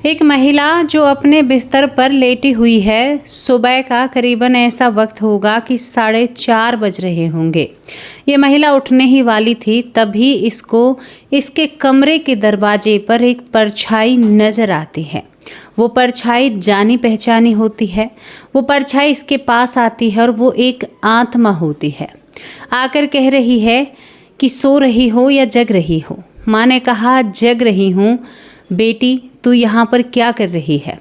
एक महिला जो अपने बिस्तर पर लेटी हुई है, सुबह का करीबन ऐसा वक्त होगा कि 4:30 बज रहे होंगे। ये महिला उठने ही वाली थी, तभी इसको इसके कमरे के दरवाजे पर एक परछाई नजर आती है। वो परछाई जानी पहचानी होती है। वो परछाई इसके पास आती है और वो एक आत्मा होती है। आकर कह रही है कि सो रही हो या जग रही हो। माँ ने कहा जग रही हूँ। बेटी तू यहाँ पर क्या कर रही है?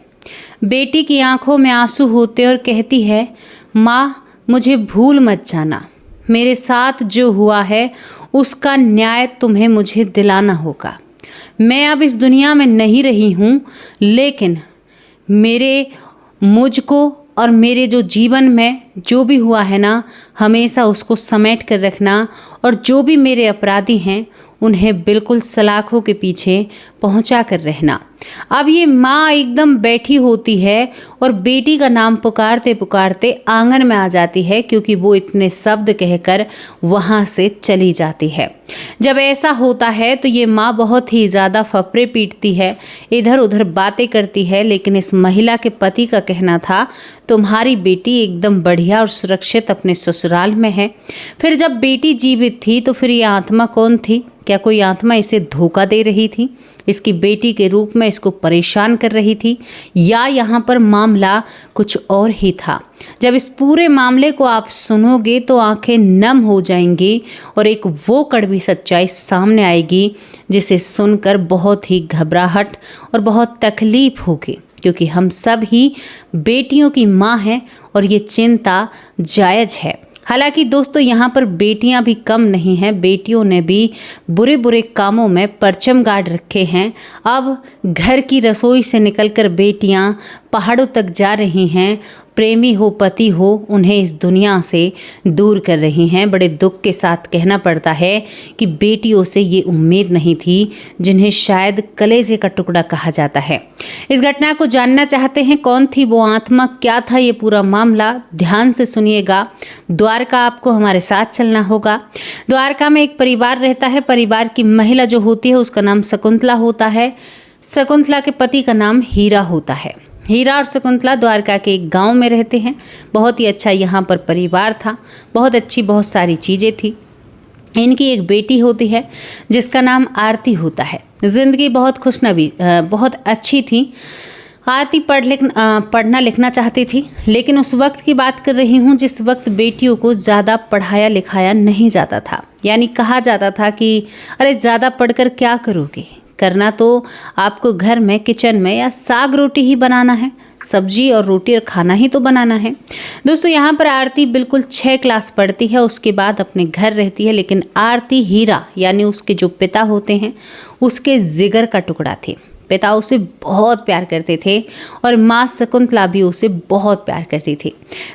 बेटी की आंखों में आंसू होते और कहती है माँ मुझे भूल मत जाना। मेरे साथ जो हुआ है उसका न्याय तुम्हें मुझे दिलाना होगा। मैं अब इस दुनिया में नहीं रही हूँ, लेकिन मुझको और मेरे जो जीवन में जो भी हुआ है ना, हमेशा उसको समेट कर रखना और जो भी मेरे अपराधी हैं उन्हें बिल्कुल सलाखों के पीछे पहुंचा कर रहना। अब ये माँ एकदम बैठी होती है और बेटी का नाम पुकारते पुकारते आंगन में आ जाती है, क्योंकि वो इतने शब्द कहकर वहाँ से चली जाती है। जब ऐसा होता है तो ये माँ बहुत ही ज़्यादा फफड़े पीटती है, इधर उधर बातें करती है, लेकिन इस महिला के पति का कहना था तुम्हारी बेटी एकदम बढ़िया और सुरक्षित अपने ससुराल में है। फिर जब बेटी जीवित थी तो फिर ये आत्मा कौन थी? क्या कोई आत्मा इसे धोखा दे रही थी, इसकी बेटी के रूप में इसको परेशान कर रही थी, या यहाँ पर मामला कुछ और ही था? जब इस पूरे मामले को आप सुनोगे तो आंखें नम हो जाएंगी और एक वो कड़वी सच्चाई सामने आएगी जिसे सुनकर बहुत ही घबराहट और बहुत तकलीफ होगी, क्योंकि हम सब ही बेटियों की माँ हैं और ये चिंता जायज़ है। हालांकि दोस्तों यहाँ पर बेटियां भी कम नहीं हैं, बेटियों ने भी बुरे बुरे कामों में परचम गाड़ रखे हैं। अब घर की रसोई से निकलकर बेटियां पहाड़ों तक जा रही हैं, प्रेमी हो पति हो उन्हें इस दुनिया से दूर कर रही हैं। बड़े दुख के साथ कहना पड़ता है कि बेटियों से ये उम्मीद नहीं थी, जिन्हें शायद कलेजे का टुकड़ा कहा जाता है। इस घटना को जानना चाहते हैं, कौन थी वो आत्मा, क्या था ये पूरा मामला? ध्यान से सुनिएगा। द्वारका आपको हमारे साथ चलना होगा। द्वारका में एक परिवार रहता है। परिवार की महिला जो होती है उसका नाम शकुंतला होता है। शकुंतला के पति का नाम हीरा होता है। हीरा और शकुंतला द्वारका के एक गांव में रहते हैं। बहुत ही अच्छा यहाँ पर परिवार था, बहुत अच्छी बहुत सारी चीज़ें थी। इनकी एक बेटी होती है जिसका नाम आरती होता है। ज़िंदगी बहुत खुशनबी बहुत अच्छी थी। आरती पढ़ना लिखना चाहती थी, लेकिन उस वक्त की बात कर रही हूँ जिस वक्त बेटियों को ज़्यादा पढ़ाया लिखाया नहीं जाता था। यानी कहा जाता था कि अरे ज़्यादा पढ़कर क्या करोगे, करना तो आपको घर में किचन में या साग रोटी ही बनाना है, सब्जी और रोटी और खाना ही तो बनाना है। दोस्तों यहाँ पर आरती बिल्कुल 6 क्लास पढ़ती है, उसके बाद अपने घर रहती है। लेकिन आरती हीरा यानी उसके जो पिता होते हैं उसके जिगर का टुकड़ा थे। पिता उसे बहुत प्यार करते थे और माँ शकुंतला भी उसे बहुत प्यार करती थी।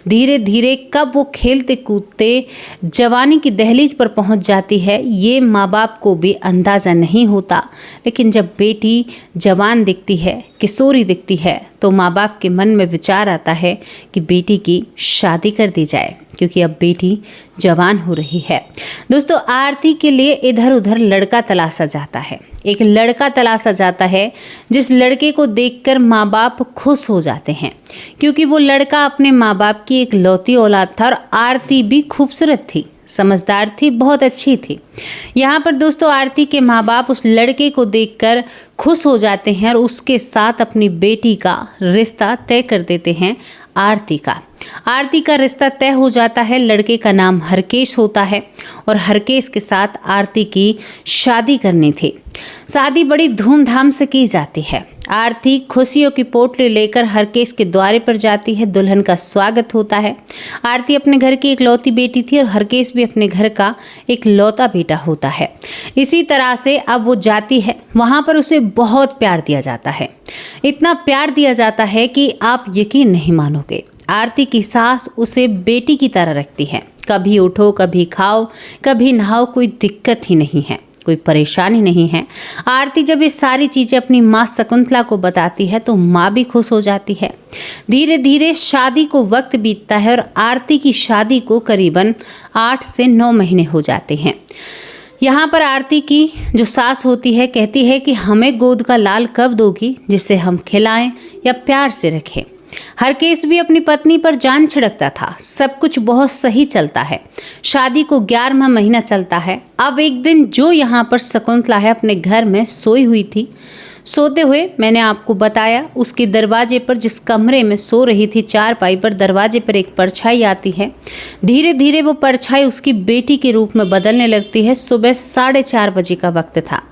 धीरे धीरे कब वो खेलते कूदते जवानी की दहलीज पर पहुंच जाती है ये माँ बाप को भी अंदाज़ा नहीं होता। लेकिन जब बेटी जवान दिखती है, किशोरी दिखती है, तो माँ बाप के मन में विचार आता है कि बेटी की शादी कर दी जाए, क्योंकि अब बेटी जवान हो रही है। दोस्तों आरती के लिए इधर उधर लड़का तलाशा जाता है। एक लड़का तलाशा जाता है जिस लड़के को देखकर माँ बाप खुश हो जाते हैं, क्योंकि वो लड़का अपने माँ बाप की एक लौती औलाद था। और आरती भी खूबसूरत थी, समझदार थी, बहुत अच्छी थी। यहाँ पर दोस्तों आरती के माँ बाप उस लड़के को देखकर खुश हो जाते हैं और उसके साथ अपनी बेटी का रिश्ता तय कर देते हैं। आरती का रिश्ता तय हो जाता है। लड़के का नाम हरकेश होता है और हरकेश के साथ आरती की शादी करनी थी। शादी बड़ी धूमधाम से की जाती है। आरती खुशियों की पोटली लेकर हरकेश के द्वारे पर जाती है। दुल्हन का स्वागत होता है। आरती अपने घर की इकलौती बेटी थी और हरकेश भी अपने घर का एक लौता बेटा होता है। इसी तरह से अब वो जाती है, वहाँ पर उसे बहुत प्यार दिया जाता है। इतना प्यार दिया जाता है कि आप यकीन नहीं मानोगे। आरती की सास उसे बेटी की तरह रखती है। कभी उठो, कभी खाओ, कभी नहाओ, कोई दिक्कत ही नहीं है, कोई परेशानी नहीं है। आरती जब ये सारी चीज़ें अपनी माँ शकुंतला को बताती है तो माँ भी खुश हो जाती है। धीरे धीरे शादी को वक्त बीतता है और आरती की शादी को करीबन 8 से 9 महीने हो जाते हैं। यहाँ पर आरती की जो सास होती है कहती है कि हमें गोद का लाल कब दोगी जिसे हम खिलाएं या प्यार से रखें। हरकेश भी अपनी पत्नी पर जान छिड़कता था। सब कुछ बहुत सही चलता है। शादी को 11वां महीना चलता है। अब एक दिन जो यहाँ पर शकुंतला है अपने घर में सोई हुई थी। सोते हुए मैंने आपको बताया उसके दरवाजे पर, जिस कमरे में सो रही थी चारपाई पर, दरवाजे पर एक परछाई आती है। धीरे धीरे वो परछाई उसकी बेटी के रूप में बदलने लगती है। सुबह 4:30 बजे का वक्त था।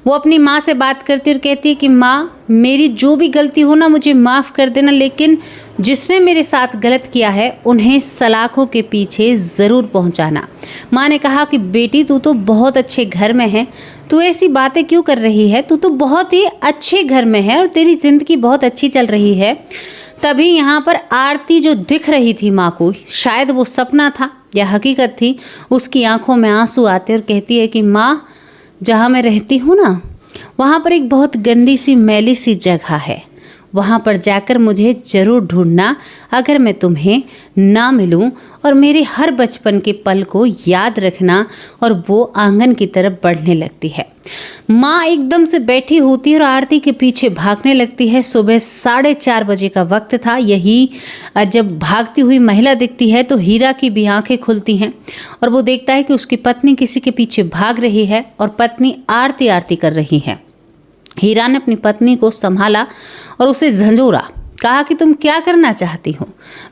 वो अपनी माँ से बात करती और कहती है कि माँ, मेरी जो भी गलती हो ना मुझे माफ़ कर देना, लेकिन जिसने मेरे साथ गलत किया है उन्हें सलाखों के पीछे ज़रूर पहुंचाना। माँ ने कहा कि बेटी तू तो बहुत अच्छे घर में है, तू ऐसी बातें क्यों कर रही है, तू तो बहुत ही अच्छे घर में है और तेरी ज़िंदगी बहुत अच्छी चल रही है। तभी यहाँ पर आरती जो दिख रही थी माँ को, शायद वो सपना था या हकीकत थी, उसकी आंखों में आंसू आते और कहती है कि माँ, जहाँ मैं रहती हूँ ना वहाँ पर एक बहुत गंदी सी मैली सी जगह है, वहाँ पर जाकर मुझे ज़रूर ढूंढना अगर मैं तुम्हें ना मिलूं, और मेरे हर बचपन के पल को याद रखना। और वो आंगन की तरफ बढ़ने लगती है। माँ एकदम से बैठी होती है और आरती के पीछे भागने लगती है। सुबह 4:30 बजे का वक्त था। यही जब भागती हुई महिला दिखती है तो हीरा की भी आंखें खुलती हैं और वो देखता है कि उसकी पत्नी किसी के पीछे भाग रही है और पत्नी आरती आरती कर रही है। हीरा ने अपनी पत्नी को संभाला और उसे झंझोरा, कहा कि तुम क्या करना चाहती हो?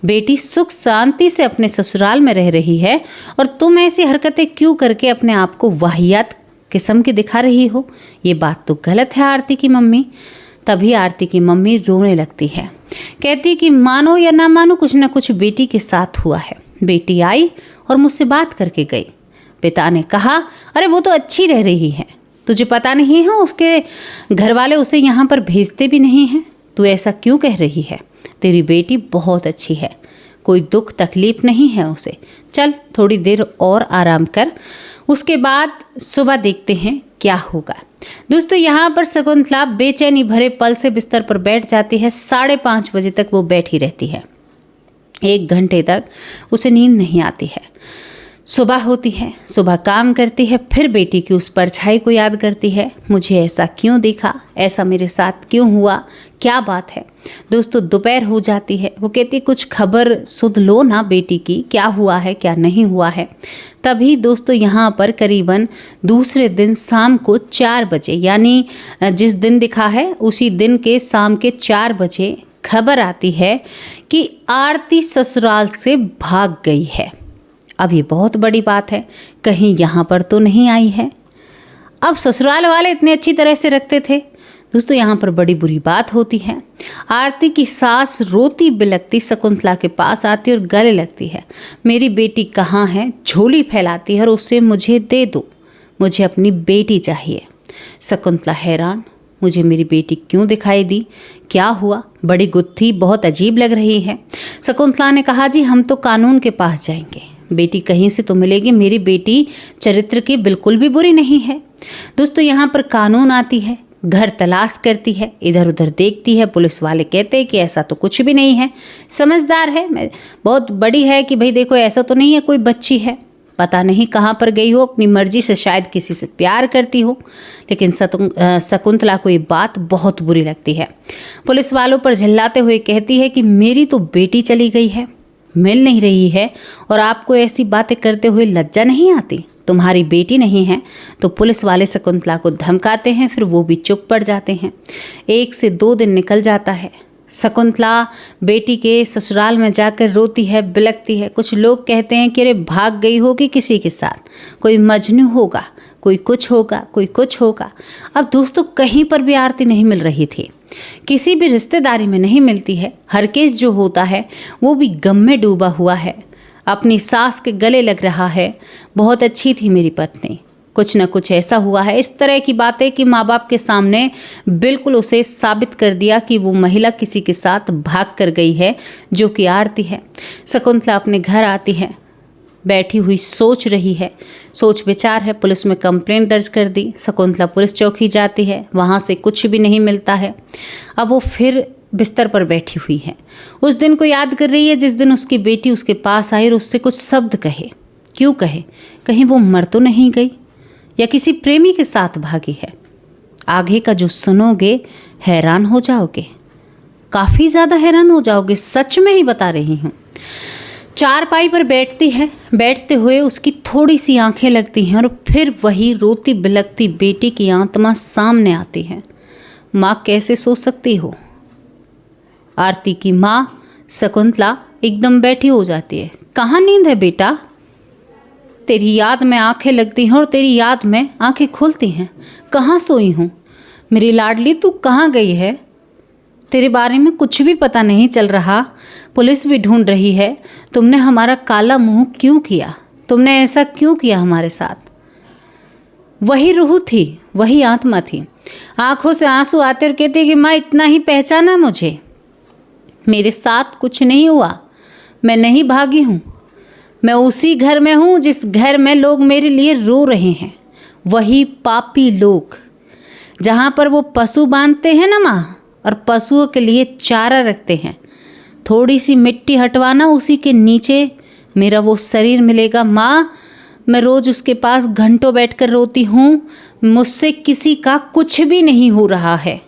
बेटी सुख शांति से अपने ससुराल में रह रही है और तुम ऐसी हरकतें क्यों करके अपने आप को वाहियात किस्म की दिखा रही हो? ये बात तो गलत है आरती की मम्मी। तभी आरती की मम्मी रोने लगती है। कहती कि मानो या ना मानो कुछ ना कुछ बेटी के साथ हुआ है। बेटी आई और मुझसे बात करके गई। पिता ने कहा, अरे वो तो अच्छी रह रही है, तुझे पता नहीं है उसके घर वाले उसे यहाँ पर भेजते भी नहीं हैं? तू ऐसा क्यों कह रही है? तेरी बेटी बहुत अच्छी है, कोई दुख तकलीफ नहीं है उसे। चल थोड़ी देर और आराम कर, उसके बाद सुबह देखते हैं क्या होगा। दोस्तों यहाँ पर शकुंतला बेचैनी भरे पल से बिस्तर पर बैठ जाती है। 5:30 बजे तक वो बैठी रहती है। 1 घंटे तक उसे नींद नहीं आती है। सुबह होती है, सुबह काम करती है, फिर बेटी की उस परछाई को याद करती है। मुझे ऐसा क्यों दिखा, ऐसा मेरे साथ क्यों हुआ, क्या बात है? दोस्तों दोपहर हो जाती है। वो कहती कुछ खबर सुध लो ना बेटी की, क्या हुआ है क्या नहीं हुआ है। तभी दोस्तों यहाँ पर करीबन दूसरे दिन शाम को 4 बजे, यानी जिस दिन दिखा है उसी दिन के शाम के 4 बजे खबर आती है कि आरती ससुराल से भाग गई है। अब ये बहुत बड़ी बात है, कहीं यहाँ पर तो नहीं आई है। अब ससुराल वाले इतने अच्छी तरह से रखते थे। दोस्तों यहाँ पर बड़ी बुरी बात होती है। आरती की सास रोती बिलखती शकुंतला के पास आती और गले लगती है। मेरी बेटी कहाँ है? झोली फैलाती है और उसे मुझे दे दो, मुझे अपनी बेटी चाहिए। शकुंतला हैरान, मुझे मेरी बेटी क्यों दिखाई दी, क्या हुआ? बड़ी गुत्थी बहुत अजीब लग रही है। शकुंतला ने कहा, जी हम तो कानून के पास जाएंगे, बेटी कहीं से तो मिलेगी। मेरी बेटी चरित्र की बिल्कुल भी बुरी नहीं है। दोस्तों यहाँ पर कानून आती है, घर तलाश करती है, इधर उधर देखती है। पुलिस वाले कहते हैं कि ऐसा तो कुछ भी नहीं है, समझदार है, बहुत बड़ी है कि भाई देखो ऐसा तो नहीं है, कोई बच्ची है, पता नहीं कहाँ पर गई हो, अपनी मर्जी से शायद किसी से प्यार करती हो। लेकिन शकुंतला को ये बात बहुत बुरी लगती है। पुलिस वालों पर झल्लाते हुए कहती है कि मेरी तो बेटी चली गई है, मिल नहीं रही है, और आपको ऐसी बातें करते हुए लज्जा नहीं आती? तुम्हारी बेटी नहीं है? तो पुलिस वाले शकुंतला को धमकाते हैं, फिर वो भी चुप पड़ जाते हैं। 1 से 2 दिन निकल जाता है। शकुंतला बेटी के ससुराल में जाकर रोती है, बिलखती है। कुछ लोग कहते हैं कि अरे भाग गई होगी किसी के साथ, कोई मजनू होगा, कोई कुछ होगा, कोई कुछ होगा। अब दोस्तों कहीं पर भी आरती नहीं मिल रही थी, किसी भी रिश्तेदारी में नहीं मिलती है। हरकेश जो होता है वो भी गम में डूबा हुआ है, अपनी सास के गले लग रहा है। बहुत अच्छी थी मेरी पत्नी, कुछ न कुछ ऐसा हुआ है। इस तरह की बातें कि माँ बाप के सामने बिल्कुल उसे साबित कर दिया कि वो महिला किसी के साथ भाग कर गई है, जो कि आरती है। शकुंतला अपने घर आती है, बैठी हुई सोच रही है, सोच विचार है। पुलिस में कंप्लेंट दर्ज कर दी। शकुंतला पुलिस चौकी जाती है, वहाँ से कुछ भी नहीं मिलता है। अब वो फिर बिस्तर पर बैठी हुई है, उस दिन को याद कर रही है जिस दिन उसकी बेटी उसके पास आई और उससे कुछ शब्द कहे। क्यों कहे? कहीं वो मर तो नहीं गई, या किसी प्रेमी के साथ भागी है। आगे का जो सुनोगे हैरान हो जाओगे, काफ़ी ज़्यादा हैरान हो जाओगे, सच में ही बता रही हूँ। चारपाई पर बैठती है, बैठते हुए उसकी थोड़ी सी आंखें लगती हैं और फिर वही रोती बिलखती बेटी की आत्मा सामने आती है। माँ कैसे सो सकती हो? आरती की माँ शकुंतला एकदम बैठी हो जाती है। कहाँ नींद है बेटा? तेरी याद में आंखें लगती हैं और तेरी याद में आंखें खुलती हैं। कहाँ सोई हूँ मेरी लाडली, तू कहाँ गई है? तेरे बारे में कुछ भी पता नहीं चल रहा, पुलिस भी ढूंढ रही है। तुमने हमारा काला मुंह क्यों किया? तुमने ऐसा क्यों किया हमारे साथ? वही रूह थी, वही आत्मा थी। आंखों से आंसू आते और कहती कि माँ इतना ही पहचाना मुझे, मेरे साथ कुछ नहीं हुआ, मैं नहीं भागी हूँ, मैं उसी घर में हूँ जिस घर में लोग मेरे लिए रो रहे हैं। वही पापी लोग जहाँ पर वो पशु बांधते हैं ना माँ, और पशुओं के लिए चारा रखते हैं। थोड़ी सी मिट्टी हटवाना, उसी के नीचे मेरा वो शरीर मिलेगा माँ। मैं रोज़ उसके पास घंटों बैठकर रोती हूँ, मुझसे किसी का कुछ भी नहीं हो रहा है।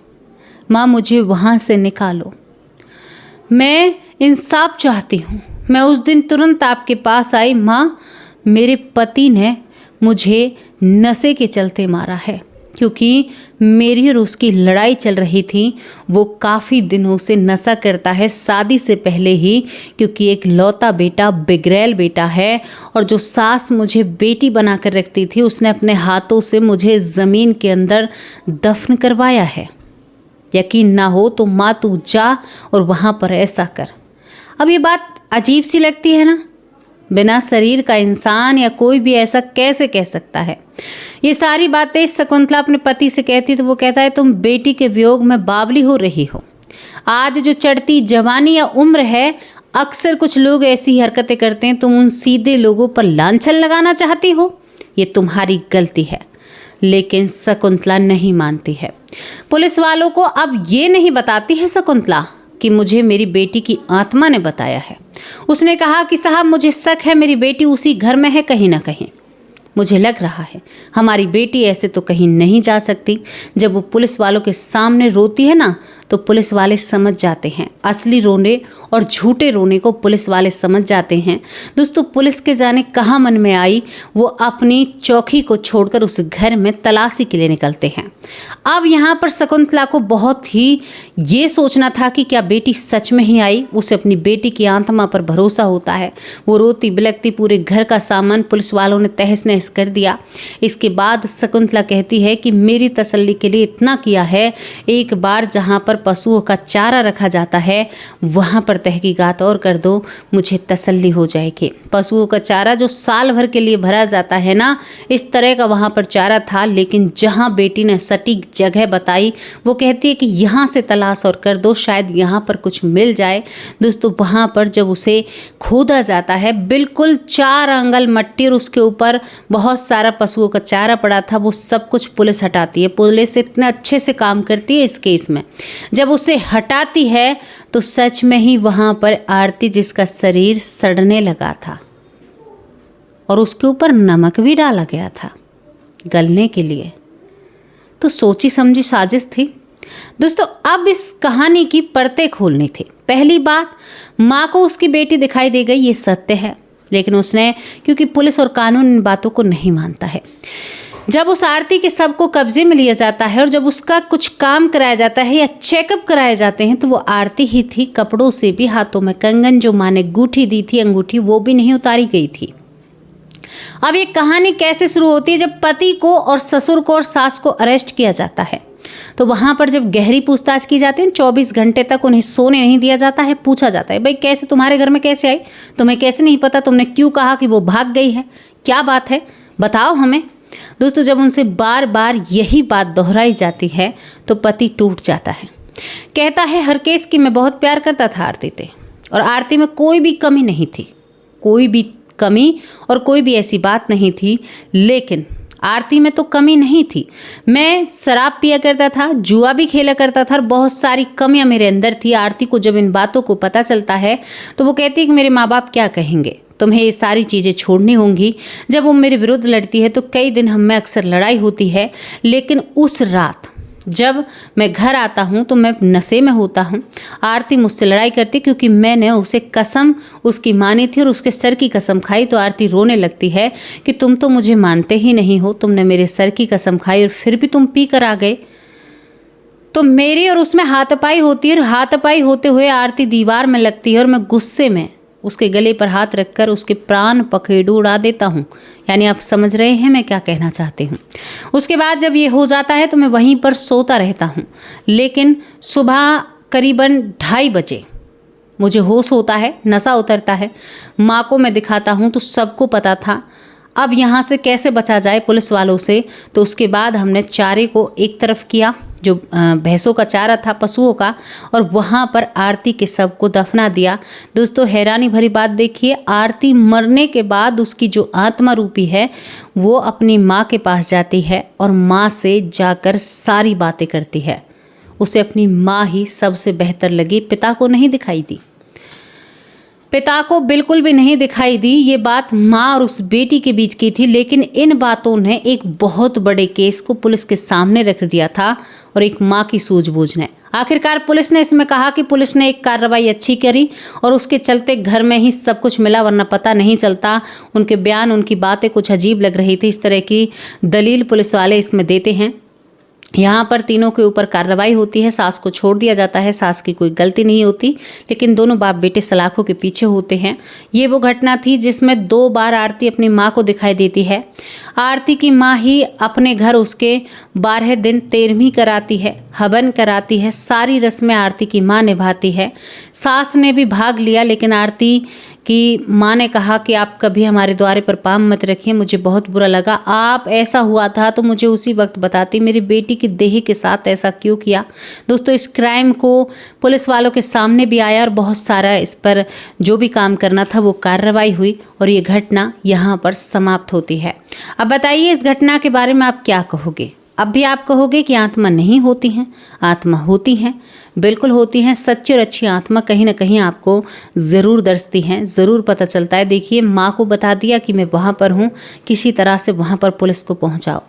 माँ मुझे वहाँ से निकालो, मैं इंसाफ चाहती हूँ। मैं उस दिन तुरंत आपके पास आई माँ, मेरे पति ने मुझे नशे के चलते मारा है, क्योंकि मेरी और उसकी लड़ाई चल रही थी। वो काफ़ी दिनों से नशा करता है, शादी से पहले ही, क्योंकि एक लौता बेटा बिगड़ैल बेटा है। और जो सास मुझे बेटी बना कर रखती थी, उसने अपने हाथों से मुझे ज़मीन के अंदर दफन करवाया है। यकीन ना हो तो माँ तू जा और वहाँ पर ऐसा कर। अब ये बात अजीब सी लगती है ना, बिना शरीर का इंसान या कोई भी ऐसा कैसे कह सकता है? ये सारी बातें शकुंतला अपने पति से कहती तो वो कहता है तुम बेटी के वियोग में बावली हो रही हो। आज जो चढ़ती जवानी या उम्र है, अक्सर कुछ लोग ऐसी हरकतें करते हैं, तुम उन सीधे लोगों पर लांछन लगाना चाहती हो, ये तुम्हारी गलती है। लेकिन शकुंतला नहीं मानती है। पुलिस वालों को अब ये नहीं बताती है शकुंतला कि मुझे मेरी बेटी की आत्मा ने बताया है। उसने कहा कि साहब मुझे शक है मेरी बेटी उसी घर में है कहीं ना कहीं। मुझे लग रहा है हमारी बेटी ऐसे तो कहीं नहीं जा सकती। जब वो पुलिस वालों के सामने रोती है ना, तो पुलिस वाले समझ जाते हैं, असली रोने और झूठे रोने को पुलिस वाले समझ जाते हैं। दोस्तों पुलिस के जाने कहाँ मन में आई, वो अपनी चौकी को छोड़कर उस घर में तलाशी के लिए निकलते हैं। अब यहाँ पर शकुंतला को बहुत ही ये सोचना था कि क्या बेटी सच में ही आई। उसे अपनी बेटी की आत्मा पर भरोसा होता है। वो रोती बिलखती पूरे घर का सामान पुलिस वालों ने तहस नहस कर दिया। इसके बाद शकुंतला कहती है कि मेरी तसल्ली के लिए इतना किया है, एक बार जहाँ पर पशुओं का चारा रखा जाता है वहाँ पर तहकीकात और कर दो, मुझे तसल्ली हो जाएगी। पशुओं का चारा जो साल भर के लिए भरा जाता है ना, इस तरह का वहाँ पर चारा था। लेकिन जहाँ बेटी ने सटीक जगह बताई, वो कहती है कि यहाँ से तलाश और कर दो, शायद यहाँ पर कुछ मिल जाए। दोस्तों वहाँ पर जब उसे खोदा जाता है, बिल्कुल 4 अंगल मट्टी और उसके ऊपर बहुत सारा पशुओं का चारा पड़ा था, वो सब कुछ पुलिस हटाती है। पुलिस इतने अच्छे से काम करती है इस केस में। जब उसे हटाती है तो सच में ही वहां पर आरती, जिसका शरीर सड़ने लगा था और उसके ऊपर नमक भी डाला गया था गलने के लिए, तो सोची समझी साजिश थी। दोस्तों अब इस कहानी की परतें खोलनी थी। पहली बात, माँ को उसकी बेटी दिखाई दे गई, ये सत्य है, लेकिन उसने, क्योंकि पुलिस और कानून इन बातों को नहीं मानता है, जब उस आरती के शव को कब्जे में लिया जाता है और जब उसका कुछ काम कराया जाता है या चेकअप कराए जाते हैं, तो वो आरती ही थी। कपड़ों से भी, हाथों में कंगन, जो माँ ने अंगूठी दी थी, अंगूठी वो भी नहीं उतारी गई थी। अब ये कहानी कैसे शुरू होती है? जब पति को और ससुर को और सास को अरेस्ट किया जाता है, तो वहाँ पर जब गहरी पूछताछ की जाती है, 24 घंटे तक उन्हें सोने नहीं दिया जाता है। पूछा जाता है, भाई कैसे तुम्हारे घर में कैसे आई, तुम्हें कैसे नहीं पता, तुमने क्यों कहा कि वो भाग गई है, क्या बात है, बताओ हमें। दोस्तों जब उनसे बार बार यही बात दोहराई जाती है तो पति टूट जाता है। कहता है हर केस की मैं बहुत प्यार करता था आरती से, और आरती में कोई भी कमी नहीं थी, कोई भी कमी और कोई भी ऐसी बात नहीं थी। लेकिन आरती में तो कमी नहीं थी। मैं शराब पिया करता था, जुआ भी खेला करता था और बहुत सारी कमियां मेरे अंदर थी। आरती को जब इन बातों को पता चलता है तो वो कहती है कि मेरे माँ बाप क्या कहेंगे, तुम्हें ये सारी चीज़ें छोड़नी होंगी। जब वो मेरे विरुद्ध लड़ती है तो कई दिन हम में अक्सर लड़ाई होती है, लेकिन उस रात जब मैं घर आता हूँ तो मैं नशे में होता हूँ। आरती मुझसे लड़ाई करती क्योंकि मैंने उसे कसम उसकी मानी थी और उसके सर की कसम खाई। तो आरती रोने लगती है कि तुम तो मुझे मानते ही नहीं हो, तुमने मेरे सर की कसम खाई और फिर भी तुम पी कर आ गए। तो मेरी और उसमें हाथापाई होती है और हाथापाई होते हुए आरती दीवार में लगती है और मैं गुस्से में उसके गले पर हाथ रखकर उसके प्राण पखेरु उड़ा देता हूँ। यानी आप समझ रहे हैं मैं क्या कहना चाहती हूँ। उसके बाद जब ये हो जाता है तो मैं वहीं पर सोता रहता हूँ, लेकिन सुबह करीबन 2:30 बजे मुझे होश होता है, नशा उतरता है। माँ को मैं दिखाता हूँ तो सबको पता था। अब यहाँ से कैसे बचा जाए पुलिस वालों से, तो उसके बाद हमने चारे को एक तरफ किया, जो भैंसों का चारा था पशुओं का, और वहाँ पर आरती के शव को दफना दिया। दोस्तों हैरानी भरी बात देखिए, आरती मरने के बाद उसकी जो आत्मा रूपी है वो अपनी माँ के पास जाती है और माँ से जाकर सारी बातें करती है। उसे अपनी माँ ही सबसे बेहतर लगी, पिता को नहीं दिखाई दी, पिता को बिल्कुल भी नहीं दिखाई दी। ये बात माँ और उस बेटी के बीच की थी, लेकिन इन बातों ने एक बहुत बड़े केस को पुलिस के सामने रख दिया था और एक माँ की सूझबूझ ने। आखिरकार पुलिस ने इसमें कहा कि पुलिस ने एक कार्रवाई अच्छी करी और उसके चलते घर में ही सब कुछ मिला, वरना पता नहीं चलता। उनके बयान, उनकी बातें कुछ अजीब लग रही थी। इस तरह की दलील पुलिस वाले इसमें देते हैं। यहाँ पर तीनों के ऊपर कार्रवाई होती है, सास को छोड़ दिया जाता है, सास की कोई गलती नहीं होती, लेकिन दोनों बाप बेटे सलाखों के पीछे होते हैं। ये वो घटना थी जिसमें 2 बार आरती अपनी माँ को दिखाई देती है। आरती की माँ ही अपने घर उसके 12 दिन 13वीं कराती है, हवन कराती है, सारी रस्में आरती की माँ निभाती है। सास ने भी भाग लिया, लेकिन आरती कि माँ ने कहा कि आप कभी हमारे द्वारे पर पाँव मत रखिए, मुझे बहुत बुरा लगा। आप ऐसा हुआ था तो मुझे उसी वक्त बताती, मेरी बेटी की देह के साथ ऐसा क्यों किया। दोस्तों इस क्राइम को पुलिस वालों के सामने भी आया और बहुत सारा इस पर जो भी काम करना था वो कार्रवाई हुई और ये घटना यहाँ पर समाप्त होती है। अब बताइए इस घटना के बारे में आप क्या कहोगे। अब भी आप कहोगे कि आत्मा नहीं होती हैं? आत्मा होती हैं, बिल्कुल होती हैं। सच्ची और अच्छी आत्मा कहीं ना कहीं आपको ज़रूर दर्शती हैं, ज़रूर पता चलता है। देखिए माँ को बता दिया कि मैं वहाँ पर हूँ, किसी तरह से वहाँ पर पुलिस को पहुँचाओ।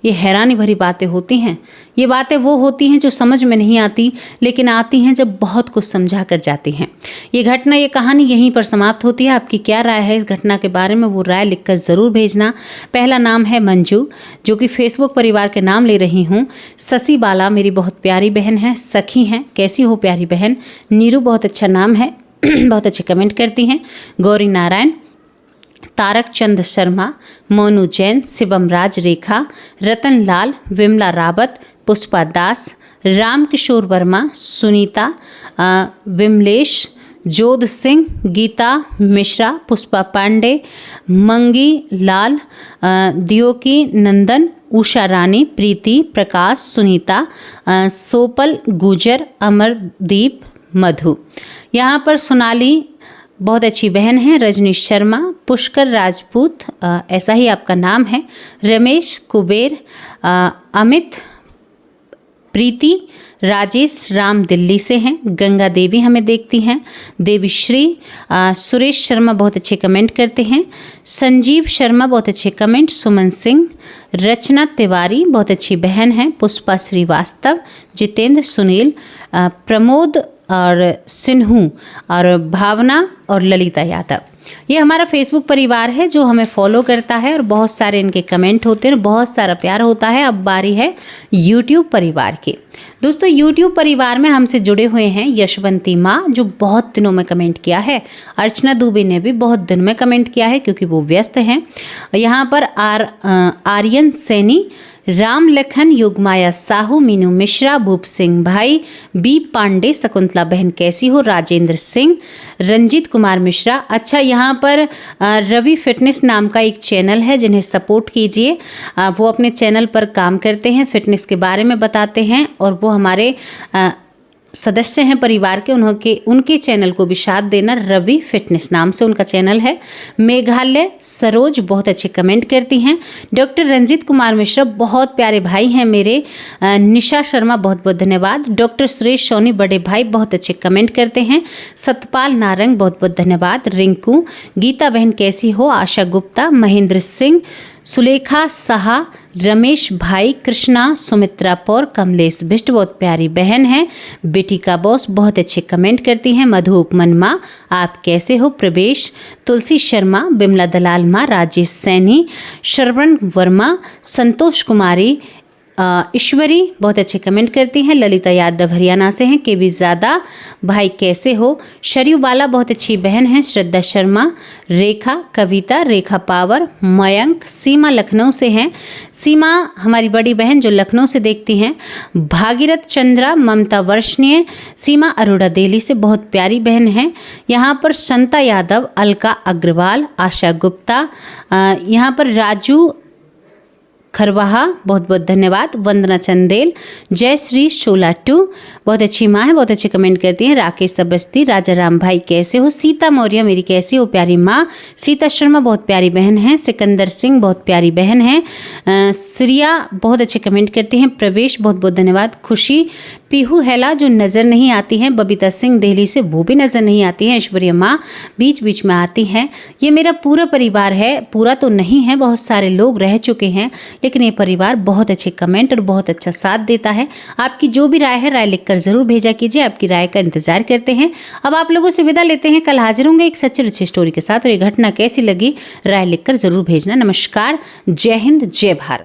ये हैरानी भरी बातें होती हैं। ये बातें वो होती हैं जो समझ में नहीं आती, लेकिन आती हैं जब बहुत कुछ समझा कर जाती हैं। ये घटना, ये कहानी यहीं पर समाप्त होती है। आपकी क्या राय है इस घटना के बारे में, वो राय लिखकर ज़रूर भेजना। पहला नाम है मंजू, जो कि फेसबुक परिवार के नाम ले रही हूँ। शशि बाला मेरी बहुत प्यारी बहन है, सखी हैं। कैसी हो प्यारी बहन। नीरू बहुत अच्छा नाम है, बहुत अच्छे कमेंट करती हैं। गौरी नारायण, तारक चंद शर्मा, मोनू जैन, शिवम राज, रेखा, रतन लाल, विमला रावत, पुष्पा दास, राम किशोर वर्मा, सुनीता, विमलेश, जोध सिंह, गीता मिश्रा, पुष्पा पांडे, मंगी लाल, दियोकी नंदन, उषा रानी, प्रीति, प्रकाश, सुनीता, सोपल गुजर, अमरदीप, मधु। यहाँ पर सोनाली बहुत अच्छी बहन है, रजनीश शर्मा, पुष्कर राजपूत, ऐसा ही आपका नाम है, रमेश, कुबेर, अमित, प्रीति, राजेश राम दिल्ली से हैं, गंगा देवी हमें देखती हैं, देवी श्री, सुरेश शर्मा बहुत अच्छे कमेंट करते हैं, संजीव शर्मा बहुत अच्छे कमेंट, सुमन सिंह, रचना तिवारी बहुत अच्छी बहन है, पुष्पा श्रीवास्तव, जितेंद्र, सुनील, प्रमोद और सिन्हू, और भावना और ललिता यादव। ये हमारा फेसबुक परिवार है जो हमें फॉलो करता है और बहुत सारे इनके कमेंट होते हैं, बहुत सारा प्यार होता है। अब बारी है यूट्यूब परिवार की। दोस्तों यूट्यूब परिवार में हमसे जुड़े हुए हैं यशवंती माँ, जो बहुत दिनों में कमेंट किया है। अर्चना दुबे ने भी बहुत दिन में कमेंट किया है क्योंकि वो व्यस्त हैं। यहाँ पर आर्यन सैनी, राम लखन, युगमाया साहू, मीनू मिश्रा, भूप सिंह भाई, बी पांडे, शकुंतला बहन कैसी हो, राजेंद्र सिंह, रंजीत कुमार मिश्रा। अच्छा यहाँ पर रवि फिटनेस नाम का एक चैनल है, जिन्हें सपोर्ट कीजिए। वो अपने चैनल पर काम करते हैं, फिटनेस के बारे में बताते हैं और वो हमारे सदस्य हैं परिवार के, उनके चैनल को भी साथ देना। रवि फिटनेस नाम से उनका चैनल है। मेघालय सरोज बहुत अच्छे कमेंट करती हैं। डॉक्टर रंजीत कुमार मिश्रा बहुत प्यारे भाई हैं मेरे। निशा शर्मा बहुत बहुत धन्यवाद। डॉक्टर सुरेश सोनी बड़े भाई बहुत अच्छे कमेंट करते हैं। सतपाल नारंग बहुत बहुत धन्यवाद। रिंकू, गीता बहन कैसी हो? आशा गुप्ता, महेंद्र सिंह, सुलेखा साहा, रमेश भाई, कृष्णा, सुमित्रा पौर, कमलेश बिष्ट बहुत प्यारी बहन है। बेटी का बॉस बहुत अच्छे कमेंट करती हैं। मधुप मनमा, आप कैसे हो? प्रवेश, तुलसी शर्मा, बिमला दलाल माँ, राजेश सैनी, श्रवण वर्मा, संतोष कुमारी, ईश्वरी बहुत अच्छे कमेंट करती हैं। ललिता यादव हरियाणा से हैं। केवी ज़्यादा, भाई कैसे हो? शरीयू बाला बहुत अच्छी बहन हैं। श्रद्धा शर्मा, रेखा, कविता, रेखा पावर, मयंक, सीमा लखनऊ से हैं। सीमा हमारी बड़ी बहन जो लखनऊ से देखती हैं। भागीरथ चंद्रा, ममता वर्षनीय, सीमा अरोड़ा दिल्ली से बहुत प्यारी बहन हैं। यहाँ पर संता यादव, अलका अग्रवाल, आशा गुप्ता, यहाँ पर राजू खरवाहा बहुत बहुत धन्यवाद। वंदना चंदेल, जयश्री शोला टू बहुत अच्छी माँ है, बहुत अच्छे कमेंट करती हैं। राकेश अवस्थी, राजा राम भाई कैसे हो? सीता मौर्य मेरी कैसी हो प्यारी माँ। सीता शर्मा बहुत प्यारी बहन है। सिकंदर सिंह बहुत प्यारी बहन है। श्रिया बहुत अच्छे कमेंट करती हैं। प्रवेश बहुत बहुत धन्यवाद। खुशी, पीहू हैला जो नज़र नहीं आती हैं। बबीता सिंह दिल्ली से, वो भी नज़र नहीं आती हैं। ऐश्वर्या माँ बीच बीच में आती हैं। ये मेरा पूरा परिवार है, पूरा तो नहीं है, बहुत सारे लोग रह चुके हैं, लेकिन ये परिवार बहुत अच्छे कमेंट और बहुत अच्छा साथ देता है। आपकी जो भी राय है, राय लिखकर ज़रूर भेजा कीजिए। आपकी राय का इंतजार करते हैं। अब आप लोगों से विदा लेते हैं। कल हाजिर होंगे एक सच्ची रुचि स्टोरी के साथ। और ये घटना कैसी लगी, राय लिखकर ज़रूर भेजना। नमस्कार, जय हिंद, जय भारत।